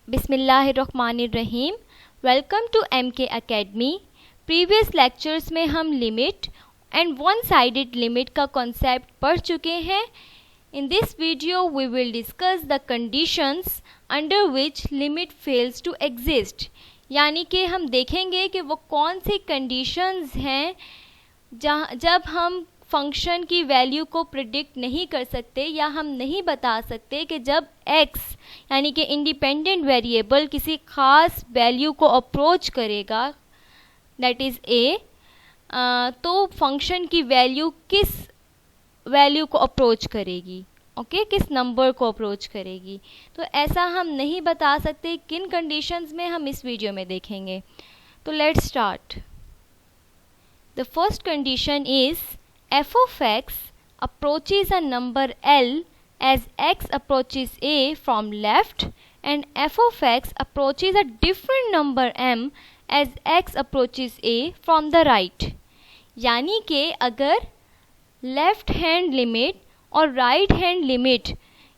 बिस्मिल्लाहिर्रहमानिर्रहीम। Welcome to MK academy. Previous lectures में हम limit and one sided limit का कॉन्सेप्ट पढ़ चुके हैं। In this video we will discuss the conditions under which limit fails to exist, यानी कि हम देखेंगे कि वो कौन सी कंडीशंस हैं जब हम फंक्शन की वैल्यू को प्रिडिक्ट नहीं कर सकते या हम नहीं बता सकते कि जब x यानी कि इंडिपेंडेंट वेरिएबल किसी ख़ास वैल्यू को अप्रोच करेगा, दैट इज़ a, तो फंक्शन की वैल्यू किस वैल्यू को अप्रोच करेगी, किस नंबर को अप्रोच करेगी। तो ऐसा हम नहीं बता सकते। किन कंडीशंस में हम इस वीडियो में देखेंगे। तो let's start. The first condition is f of x approaches a number L as x approaches a from left, and f of x approaches a different number m as x approaches a from the right। यानी कि अगर left hand limit और right hand limit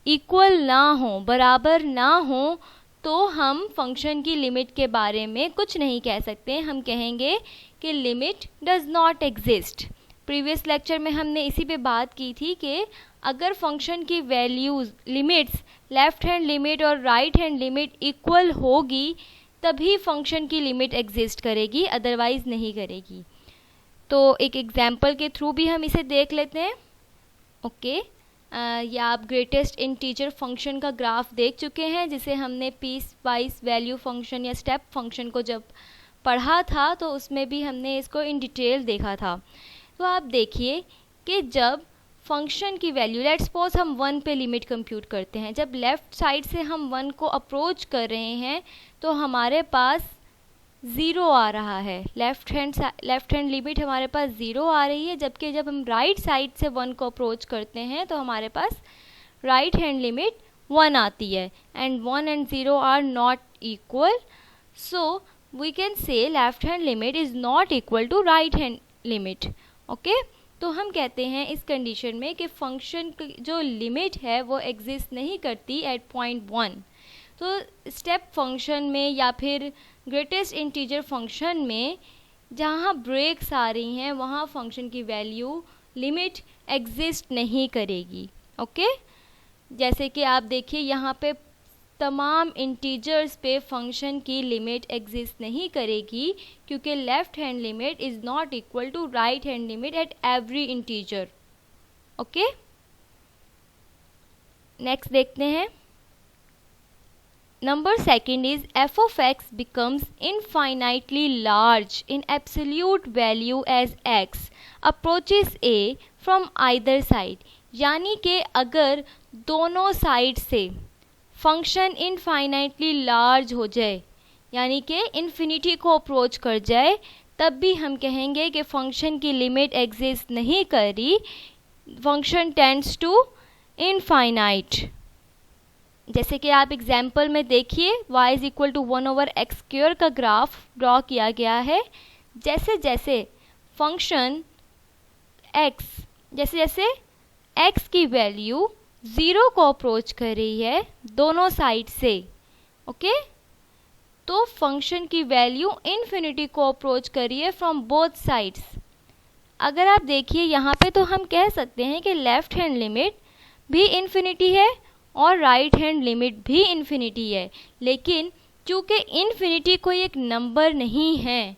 equal ना हो, बराबर ना हो, तो हम फंक्शन की लिमिट के बारे में कुछ नहीं कह सकते। हम कहेंगे कि limit does not exist. Previous lecture में हमने इसी पे बात की थी कि अगर फंक्शन की values limits left hand limit और राइट हैंड लिमिट इक्वल होगी तभी फंक्शन की लिमिट एग्जिस्ट करेगी, अदरवाइज़ नहीं करेगी। तो एक एग्जांपल के थ्रू भी हम इसे देख लेते हैं। या आप ग्रेटेस्ट इंटीजर फंक्शन का ग्राफ देख चुके हैं, जिसे हमने पीस वाइज वैल्यू फंक्शन या स्टेप फंक्शन को जब पढ़ा था तो उसमें भी हमने इसको इन डिटेल देखा था। तो आप देखिए कि जब फंक्शन की वैल्यू, लेट्स सपोज हम 1 पे लिमिट कंप्यूट करते हैं, जब लेफ़्ट साइड से हम 1 को अप्रोच कर रहे हैं तो हमारे पास 0 आ रहा है। लेफ़्ट हैंड लिमिट हमारे पास 0 आ रही है, जबकि जब हम राइट साइड से 1 को अप्रोच करते हैं तो हमारे पास राइट हैंड लिमिट 1 आती है। And 1 and 0 are not equal, so we can say left hand limit is not equal to right hand limit. तो हम कहते हैं इस कंडीशन में कि फंक्शन की जो लिमिट है वो एग्जिस्ट नहीं करती एट पॉइंट 1। तो स्टेप फंक्शन में या फिर ग्रेटेस्ट इंटीजर फंक्शन में जहाँ ब्रेक्स आ रही हैं वहाँ फंक्शन की वैल्यू लिमिट एग्जिस्ट नहीं करेगी। जैसे कि आप देखिए यहाँ पे तमाम इंटीजर्स पे फंक्शन की लिमिट एग्जिस्ट नहीं करेगी, क्योंकि left hand limit is not equal to right hand limit at every integer. Next देखते हैं। Number second is f of x becomes infinitely large in absolute value as x approaches a from either side। यानी कि अगर दोनों side से function infinitely large हो जाए, यानी कि इन्फिनिटी को अप्रोच कर जाए, तब भी हम कहेंगे कि फंक्शन की लिमिट एग्जिस्ट नहीं करी, फंक्शन टेंड्स टू इनफाइनाइट। जैसे कि आप एग्जाम्पल में देखिए y is equal to 1/x² का ग्राफ ड्रॉ किया गया है। जैसे जैसे फंक्शन x, जैसे जैसे x की वैल्यू 0 को अप्रोच कर रही है दोनों साइड से, तो फंक्शन की वैल्यू इन्फिनिटी को अप्रोच कर रही है फ्रॉम बोथ साइड्स। अगर आप देखिए यहाँ पे तो हम कह सकते हैं कि लेफ़्ट हैंड लिमिट भी इन्फिनिटी है और राइट हैंड लिमिट भी इन्फिनिटी है, लेकिन चूँकि इन्फिनिटी कोई एक नंबर नहीं है,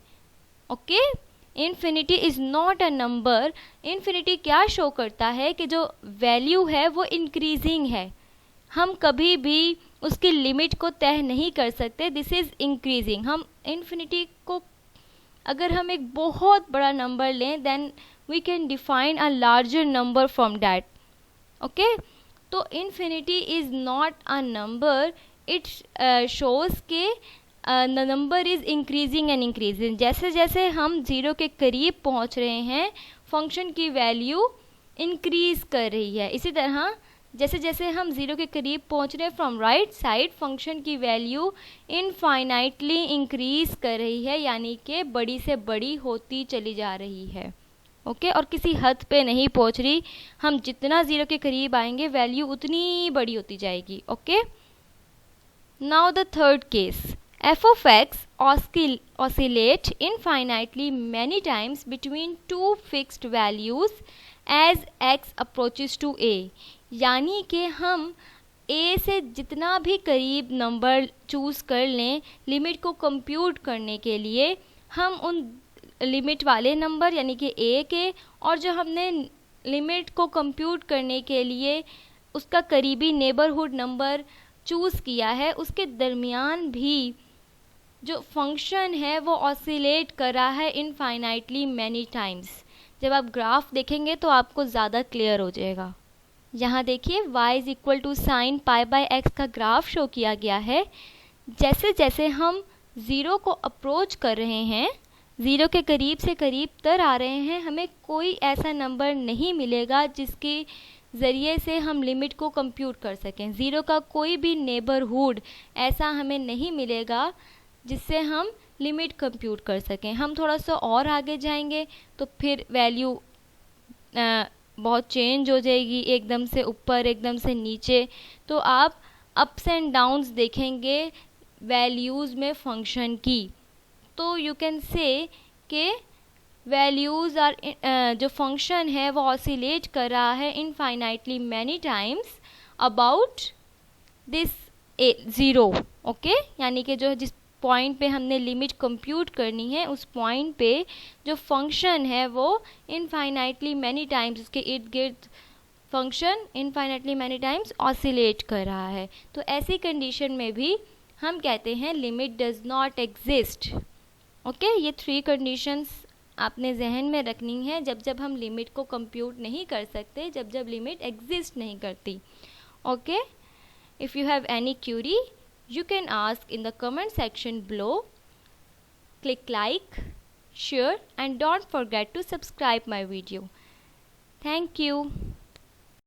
infinity is not a number. Infinity क्या शो करता है कि जो वैल्यू है वो इंक्रीजिंग है, हम कभी भी उसकी लिमिट को तय नहीं कर सकते, दिस इज़ इंक्रीजिंग। हम इन्फिनिटी को अगर हम एक बहुत बड़ा नंबर लें then we can define a larger number from that. तो infinity is not a number, it shows के the number is increasing and increasing. जैसे जैसे हम 0 के करीब पहुंच रहे हैं फंक्शन की वैल्यू इंक्रीज़ कर रही है। इसी तरह जैसे जैसे हम 0 के करीब पहुंच रहे हैं फ्रॉम राइट साइड, फंक्शन की वैल्यू इनफाइनाइटली इंक्रीज़ कर रही है, यानी कि बड़ी से बड़ी होती चली जा रही है। और किसी हद पे नहीं पहुंच रही, हम जितना 0 के करीब आएंगे वैल्यू उतनी बड़ी होती जाएगी। Now the third case. F of x oscillate infinitely many times between two fixed values as x approaches to a. यानी कि हम a से जितना भी करीब नंबर चूज़ कर लें लिमिट को कंप्यूट करने के लिए, हम उन लिमिट वाले नंबर यानी कि a के और जो हमने लिमिट को कंप्यूट करने के लिए उसका करीबी नेबरहुड नंबर चूज़ किया है उसके दरमियान भी जो फंक्शन है वो ऑसिलेट कर रहा है इनफाइनाइटली मैनी टाइम्स। जब आप ग्राफ देखेंगे तो आपको ज़्यादा क्लियर हो जाएगा। यहाँ देखिए y is equal to sine pi by x का ग्राफ शो किया गया है। जैसे जैसे हम ज़ीरो को अप्रोच कर रहे हैं, ज़ीरो के करीब से करीब तर आ रहे हैं, हमें कोई ऐसा नंबर नहीं मिलेगा जिसके ज़रिए से हम लिमिट को कंप्यूट कर सकें। ज़ीरो का कोई भी नेबरहुड ऐसा हमें नहीं मिलेगा जिससे हम लिमिट कंप्यूट कर सकें। हम थोड़ा सा और आगे जाएंगे तो फिर वैल्यू बहुत चेंज हो जाएगी, एकदम से ऊपर एकदम से नीचे। तो आप अप्स एंड डाउन्स देखेंगे वैल्यूज़ में फंक्शन की, तो यू कैन से कि वैल्यूज़ आर जो फंक्शन है वो ऑसिलेट कर रहा है infinitely many times about this zero. Okay, यानी कि जो जिस पॉइंट पे हमने लिमिट कंप्यूट करनी है उस पॉइंट पे जो फंक्शन है वो इनफाइनाइटली मैनी टाइम्स उसके इर्द गिर्द function infinitely many times oscillate कर रहा है। तो ऐसी कंडीशन में भी हम कहते हैं limit does not exist. Okay, ये 3 कंडीशंस आपने जहन में रखनी है जब जब हम लिमिट को कंप्यूट नहीं कर सकते, जब जब लिमिट एग्जिस्ट नहीं करती। Okay, if you have any Curie you can ask in the comment section below. Click like, share and don't forget to subscribe my video. Thank you.